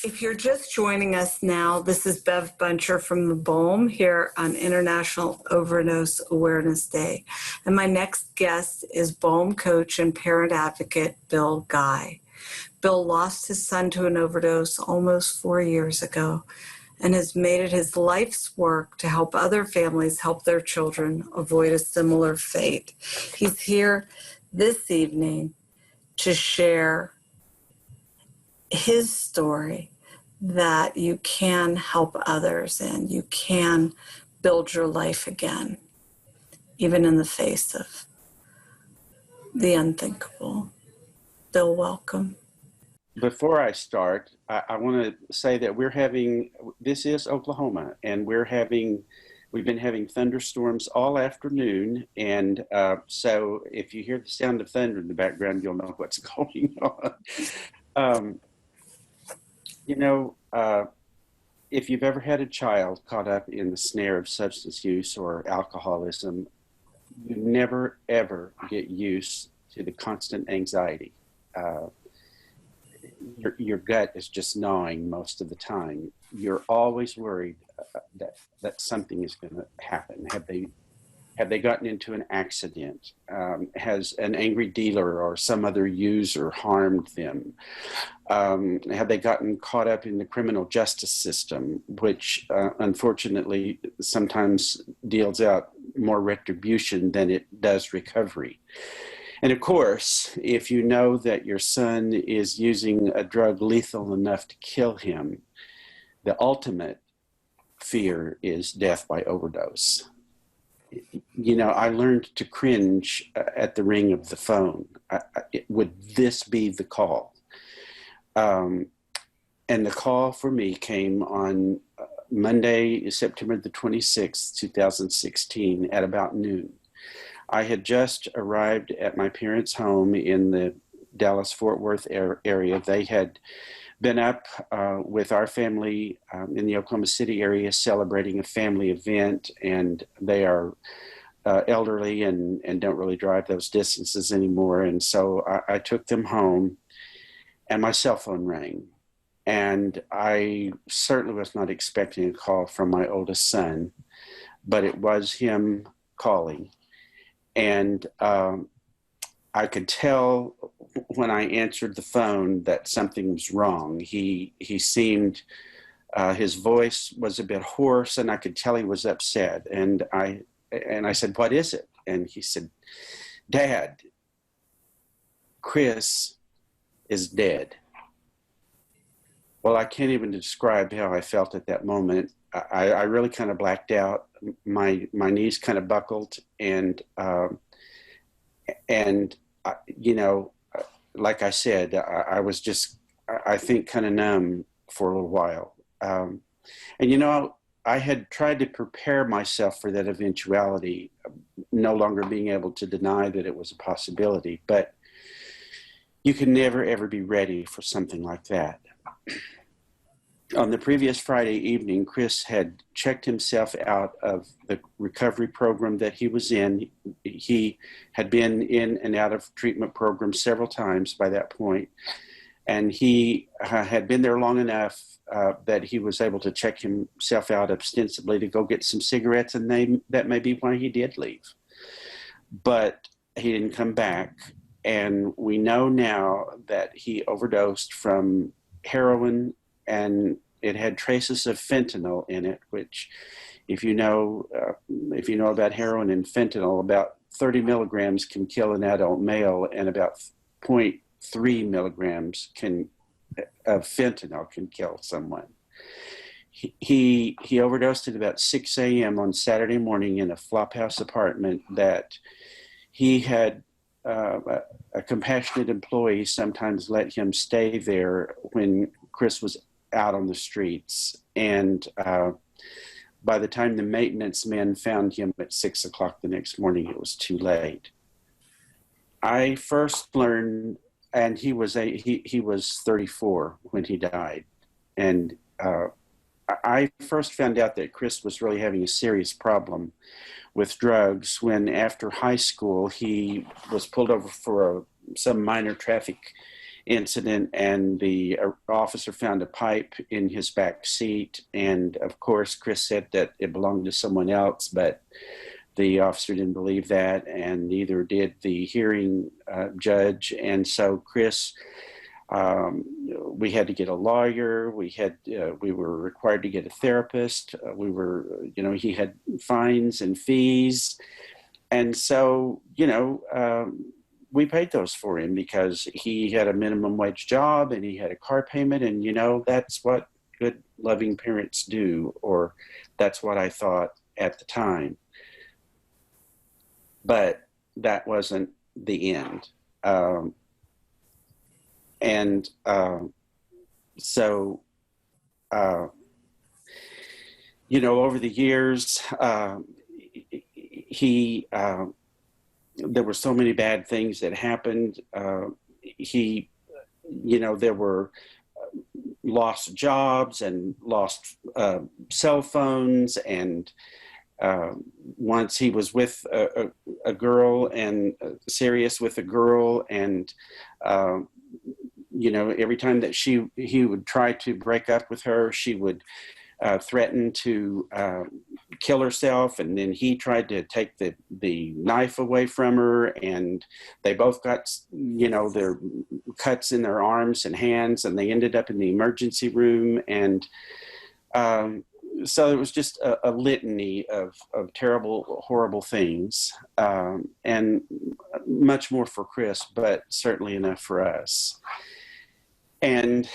If you're just joining us now, this is Bev Buncher from the BALM here on International Overdose Awareness Day. And my next guest is BALM coach and parent advocate Bill Guy. Bill lost his son to an overdose almost 4 years ago and has made it his life's work to help other families help their children avoid a similar fate. He's here this evening to share his story that you can help others and you can build your life again, even in the face of the unthinkable. Bill, welcome. Before I start, I want to say that this is Oklahoma, and we've been having thunderstorms all afternoon, and so if you hear the sound of thunder in the background, you'll know what's going on. If you've ever had a child caught up in the snare of substance use or alcoholism, you never, ever get used to the constant anxiety. Your gut is just gnawing most of the time. You're always worried that something is going to happen. Have they gotten into an accident? Has an angry dealer or some other user harmed them? Have they gotten caught up in the criminal justice system, which unfortunately sometimes deals out more retribution than it does recovery? And of course, if you know that your son is using a drug lethal enough to kill him, the ultimate fear is death by overdose. I learned to cringe at the ring of the phone. Would this be the call? And the call for me came on Monday, September the 26th, 2016 at about noon. I had just arrived at my parents' home in the Dallas-Fort Worth area. They had been up with our family in the Oklahoma City area celebrating a family event, and they are elderly and don't really drive those distances anymore. And so I took them home, and my cell phone rang. And I certainly was not expecting a call from my oldest son, but it was him calling. And I could tell when I answered the phone that something was wrong. He seemed, his voice was a bit hoarse, and I could tell he was upset. And I said, "What is it?" And he said, "Dad, Chris is dead." Well, I can't even describe how I felt at that moment. I really kind of blacked out. My knees kind of buckled, and like I said, I was just, I think, kind of numb for a little while. I had tried to prepare myself for that eventuality, no longer being able to deny that it was a possibility, but you can never, ever be ready for something like that. On the previous Friday evening, Chris had checked himself out of the recovery program that he was in. He had been in and out of treatment programs several times by that point, and he had been there long enough that he was able to check himself out ostensibly to go get some cigarettes, and that may be why he did leave. But he didn't come back, and we know now that he overdosed from heroin, and it had traces of fentanyl in it, which, if you know about heroin and fentanyl, about 30 milligrams can kill an adult male, and about 0.3 milligrams of fentanyl can kill someone. He overdosed at about 6 a.m. on Saturday morning in a flophouse apartment that he had a compassionate employee sometimes let him stay there when Chris was out on the streets. And by the time the maintenance men found him at 6 o'clock the next morning, it was too late. I first learned, and he was 34 when he died. And I first found out that Chris was really having a serious problem with drugs when, after high school, he was pulled over for some minor traffic incident, and the officer found a pipe in his back seat. And of course, Chris said that it belonged to someone else, but the officer didn't believe that, and neither did the hearing judge. And so Chris, we had to get a lawyer. We were required to get a therapist. He had fines and fees. And so, we paid those for him because he had a minimum wage job and he had a car payment. And, that's what good, loving parents do, or that's what I thought at the time. But that wasn't the end. Over the years, there were so many bad things that happened. There were lost jobs and lost cell phones. And once he was with a girl and serious with a girl. And, every time that he would try to break up with her, she would threaten to kill herself, and then he tried to take the knife away from her, and they both got their cuts in their arms and hands, and they ended up in the emergency room. And so it was just a litany of terrible, horrible things, and much more for Chris, but certainly enough for us. And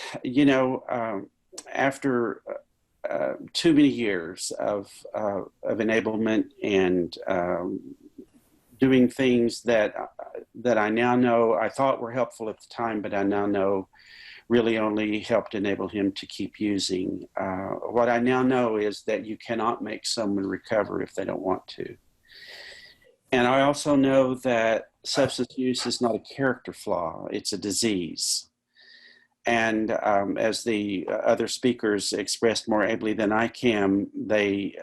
after too many years of enablement and doing things that I now know I thought were helpful at the time, but I now know really only helped enable him to keep using. What I now know is that you cannot make someone recover if they don't want to. And I also know that substance use is not a character flaw, it's a disease. And as the other speakers expressed more ably than I can, the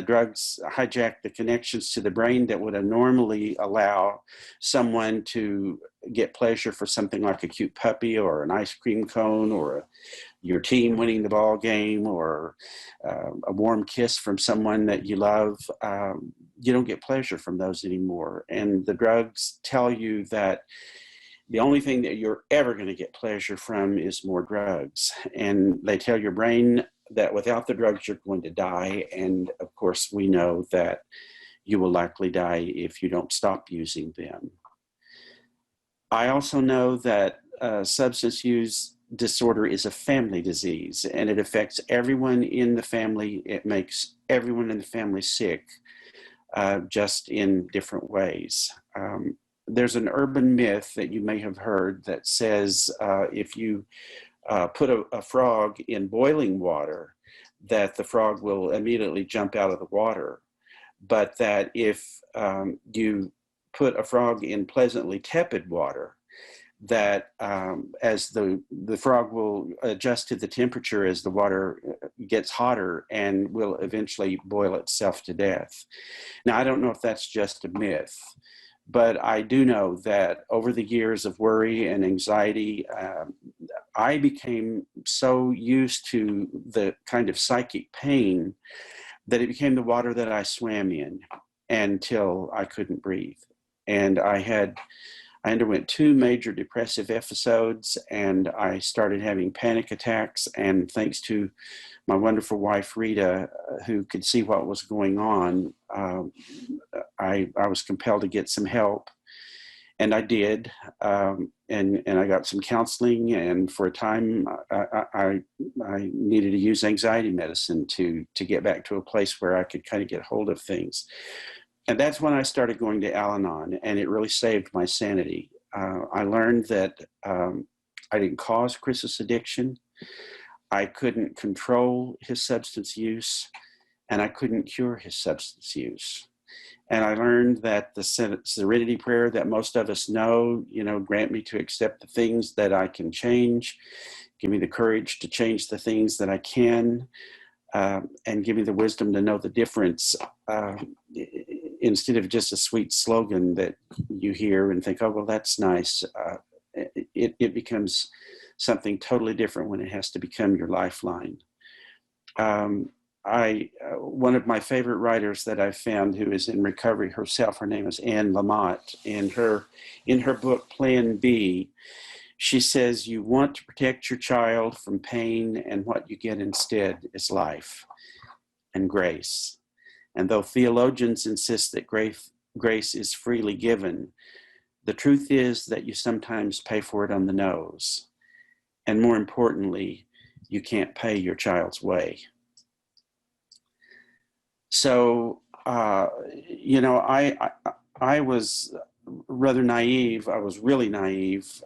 drugs hijack the connections to the brain that would normally allow someone to get pleasure for something like a cute puppy or an ice cream cone or your team winning the ball game or a warm kiss from someone that you love. You don't get pleasure from those anymore. And the drugs tell you that the only thing that you're ever going to get pleasure from is more drugs. And they tell your brain that without the drugs, you're going to die. And of course, we know that you will likely die if you don't stop using them. I also know that substance use disorder is a family disease, and it affects everyone in the family. It makes everyone in the family sick, just in different ways. There's an urban myth that you may have heard that says if you put a frog in boiling water, that the frog will immediately jump out of the water. But that if you put a frog in pleasantly tepid water, that as the frog will adjust to the temperature as the water gets hotter and will eventually boil itself to death. Now, I don't know if that's just a myth, but I do know that over the years of worry and anxiety, I became so used to the kind of psychic pain that it became the water that I swam in until I couldn't breathe. And I underwent 2 major depressive episodes, and I started having panic attacks. And thanks to my wonderful wife, Rita, who could see what was going on, I was compelled to get some help. And I did, and I got some counseling, and for a time I needed to use anxiety medicine to get back to a place where I could kind of get hold of things. And that's when I started going to Al-Anon, and it really saved my sanity. I learned that I didn't cause Chris's addiction, I couldn't control his substance use, and I couldn't cure his substance use. And I learned that the serenity prayer that most of us know, grant me to accept the things that I can change, give me the courage to change the things that I can, and give me the wisdom to know the difference, instead of just a sweet slogan that you hear and think, oh, well, that's nice. it becomes something totally different when it has to become your lifeline. One of my favorite writers that I've found who is in recovery herself, her name is Anne Lamott, and in her book Plan B, she says, you want to protect your child from pain, and what you get instead is life and grace. And though theologians insist that grace is freely given, the truth is that you sometimes pay for it on the nose. And more importantly, you can't pay your child's way. So, I was rather naive. I was really naive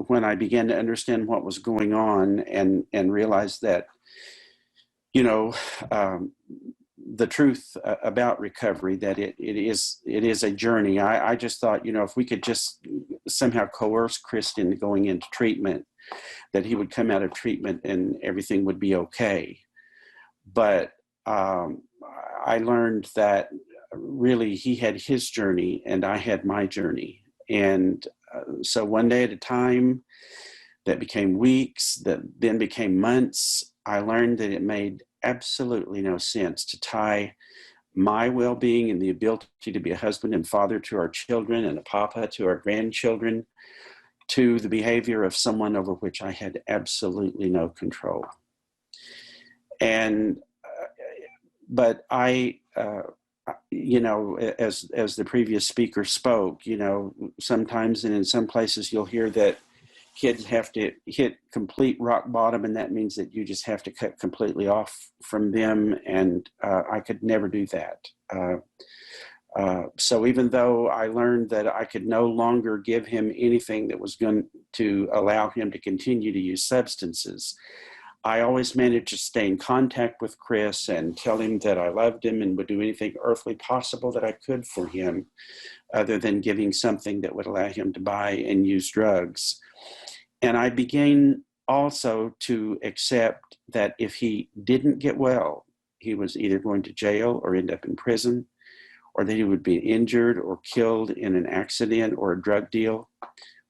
when I began to understand what was going on and realized that, the truth about recovery, that it is a journey. I just thought, if we could just somehow coerce Chris into going into treatment, that he would come out of treatment and everything would be okay. But I learned that really he had his journey and I had my journey. And so one day at a time, that became weeks, that then became months, I learned that it made absolutely no sense to tie my well-being and the ability to be a husband and father to our children and a papa to our grandchildren to the behavior of someone over which I had absolutely no control. And but I as the previous speaker spoke, sometimes and in some places you'll hear that kids have to hit complete rock bottom, and that means that you just have to cut completely off from them. And I could never do that. So even though I learned that I could no longer give him anything that was going to allow him to continue to use substances, I always managed to stay in contact with Chris and tell him that I loved him and would do anything earthly possible that I could for him, other than giving something that would allow him to buy and use drugs. And I began also to accept that if he didn't get well, he was either going to jail or end up in prison, or that he would be injured or killed in an accident or a drug deal,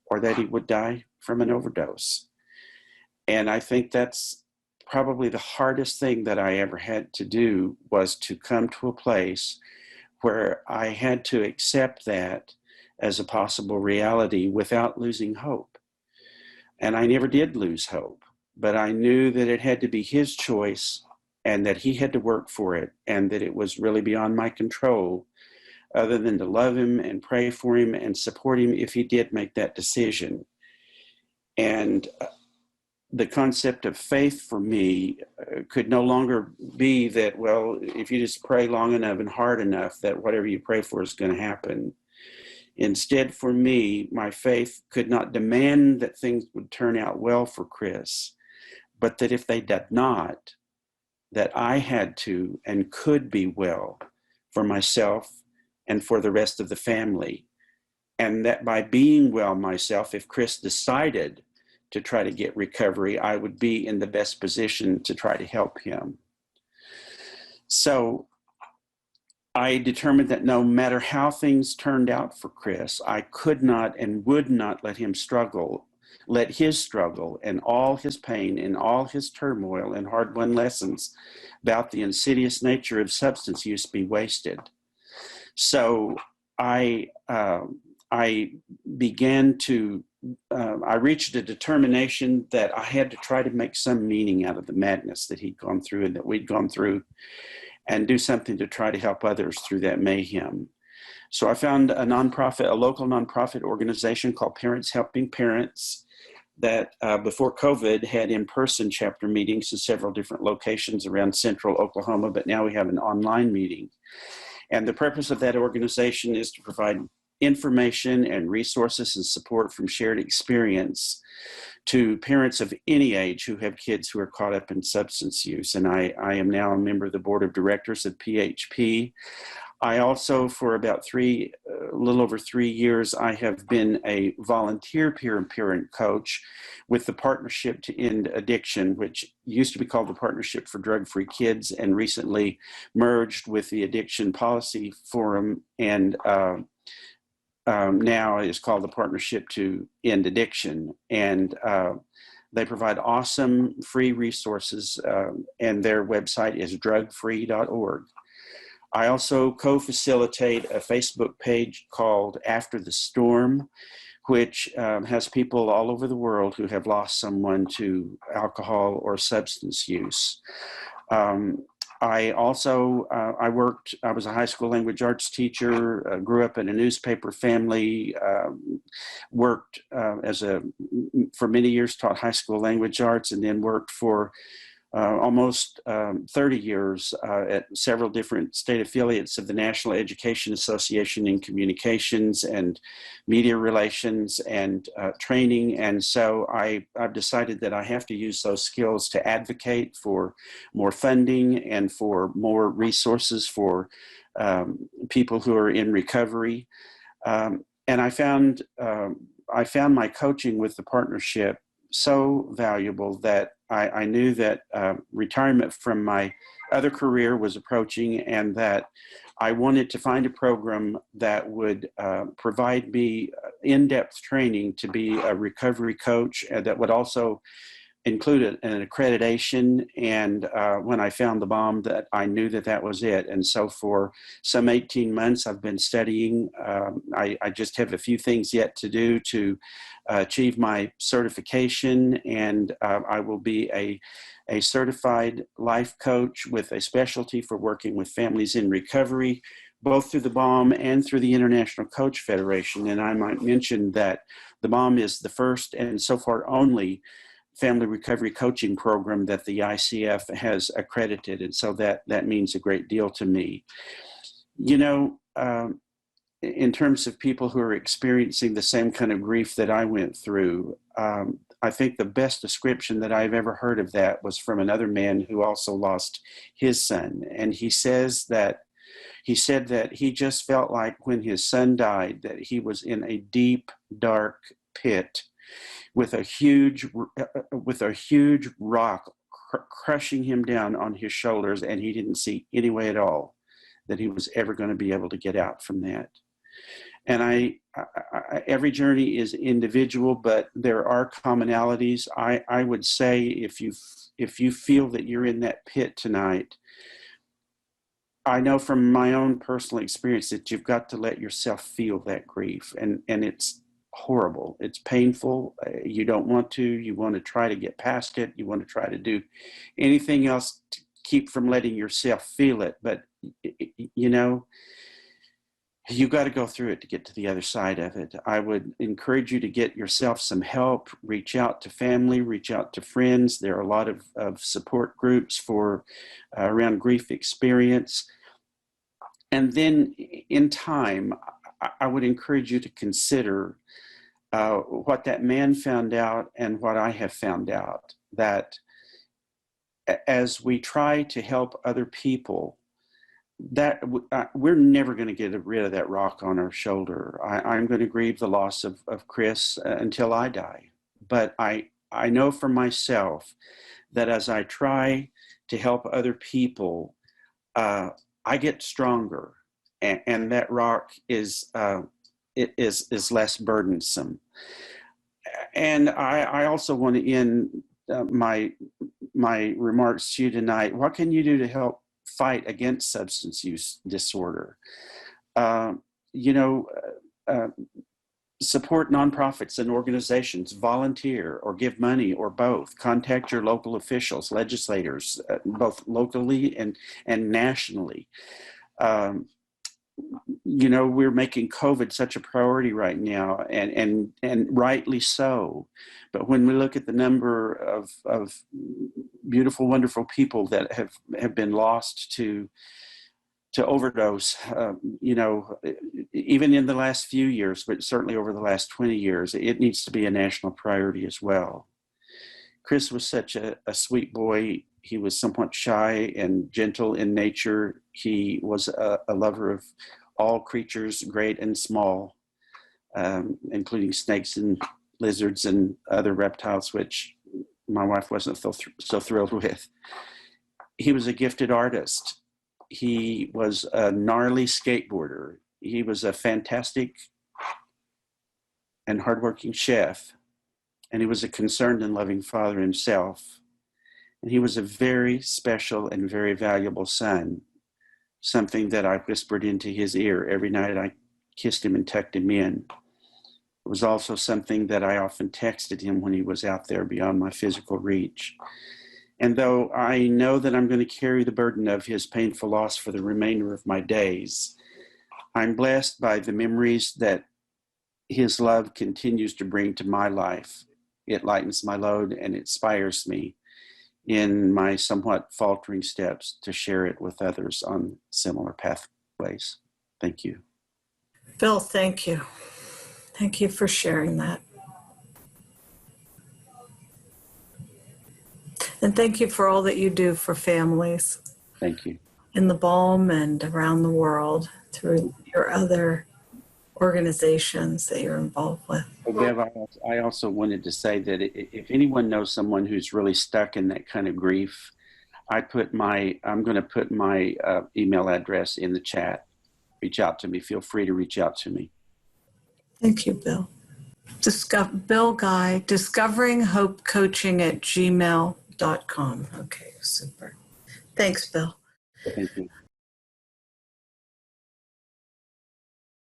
or that he would die from an overdose. And I think that's probably the hardest thing that I ever had to do, was to come to a place where I had to accept that as a possible reality without losing hope. And I never did lose hope, but I knew that it had to be his choice and that he had to work for it, and that it was really beyond my control, other than to love him and pray for him and support him if he did make that decision. And the concept of faith for me could no longer be that, well, if you just pray long enough and hard enough, that whatever you pray for is going to happen. Instead, for me, my faith could not demand that things would turn out well for Chris, but that if they did not, that I had to and could be well for myself and for the rest of the family. And that by being well myself, if Chris decided to try to get recovery, I would be in the best position to try to help him. So I determined that no matter how things turned out for Chris, I could not and would not let his struggle and all his pain and all his turmoil and hard-won lessons about the insidious nature of substance use be wasted. So I began to I reached a determination that I had to try to make some meaning out of the madness that he'd gone through and that we'd gone through, and do something to try to help others through that mayhem. So I found a local nonprofit organization called Parents Helping Parents that before COVID had in-person chapter meetings in several different locations around central Oklahoma, but now we have an online meeting. And the purpose of that organization is to provide information and resources and support from shared experience to parents of any age who have kids who are caught up in substance use. And I am now a member of the board of directors of PHP. I also, for about a little over 3 years, I have been a volunteer peer and parent coach with the Partnership to End Addiction, which used to be called the Partnership for Drug-Free Kids and recently merged with the Addiction Policy Forum and now is called the Partnership to End Addiction. And they provide awesome free resources, and their website is drugfree.org. I also co-facilitate a Facebook page called After the Storm, which has people all over the world who have lost someone to alcohol or substance use. I also, I was a high school language arts teacher, grew up in a newspaper family, worked for many years, taught high school language arts, and then worked for almost 30 years at several different state affiliates of the National Education Association in communications and media relations and training. And so I've decided that I have to use those skills to advocate for more funding and for more resources for people who are in recovery. And I found my coaching with the partnership so valuable that I knew that retirement from my other career was approaching, and that I wanted to find a program that would provide me in-depth training to be a recovery coach, and that would also include an accreditation. And when I found the BALM, that I knew that that was it. And so for some 18 months, I've been studying. I just have a few things yet to do to achieve my certification, and I will be a certified life coach with a specialty for working with families in recovery, both through the BALM and through the International Coach Federation. And I might mention that the BALM is the first and so far only family recovery coaching program that the ICF has accredited. And so that means a great deal to me. You know, in terms of people who are experiencing the same kind of grief that I went through, I think the best description that I've ever heard of that was from another man who also lost his son. And he said that he just felt like when his son died, that he was in a deep, dark pit with a huge rock crushing him down on his shoulders, and he didn't see any way at all that he was ever going to be able to get out from that. And every journey is individual, but there are commonalities. I would say if you feel that you're in that pit tonight, I know from my own personal experience that you've got to let yourself feel that grief, and it's horrible. It's painful. You don't want to. You want to try to get past it. You want to try to do anything else to keep from letting yourself feel it. But, you know, you got to go through it to get to the other side of it. I would encourage you to get yourself some help. Reach out to family. Reach out to friends. There are a lot of support groups for around grief experience. And then in time, I would encourage you to consider what that man found out and what I have found out, that as we try to help other people, that we're never going to get rid of that rock on our shoulder. I'm going to grieve the loss of Chris until I die. But I know for myself that as I try to help other people, I get stronger, and that rock is less burdensome. And I also want to end my remarks to you tonight. What can you do to help fight against substance use disorder? Support nonprofits and organizations, volunteer or give money or both. Contact your local officials, legislators, both locally and nationally. We're making COVID such a priority right now, and rightly so. But when we look at the number of beautiful, wonderful people that have been lost to overdose, even in the last few years, but certainly over the last 20 years, it needs to be a national priority as well. Chris was such a sweet boy. He was somewhat shy and gentle in nature. He was a lover of all creatures, great and small, including snakes and lizards and other reptiles, which my wife wasn't so thrilled with. He was a gifted artist. He was a gnarly skateboarder. He was a fantastic and hardworking chef, and he was a concerned and loving father himself. And he was a very special and very valuable son, something that I whispered into his ear every night I kissed him and tucked him in. It was also something that I often texted him when he was out there beyond my physical reach. And though I know that I'm going to carry the burden of his painful loss for the remainder of my days, I'm blessed by the memories that his love continues to bring to my life. It lightens my load and inspires me in my somewhat faltering steps to share it with others on similar pathways. Thank you. Bill, thank you. Thank you for sharing that. And thank you for all that you do for families Thank you. in the BALM and around the world through your other organizations that you're involved with. Well, Bev, I also wanted to say that if anyone knows someone who's really stuck in that kind of grief, I'm going to put my email address in the chat. Reach out to me. Feel free to reach out to me. Thank you, Bill. Bill Guy, discoveringhopecoaching@gmail.com. Okay, super. Thanks, Bill. Thank you.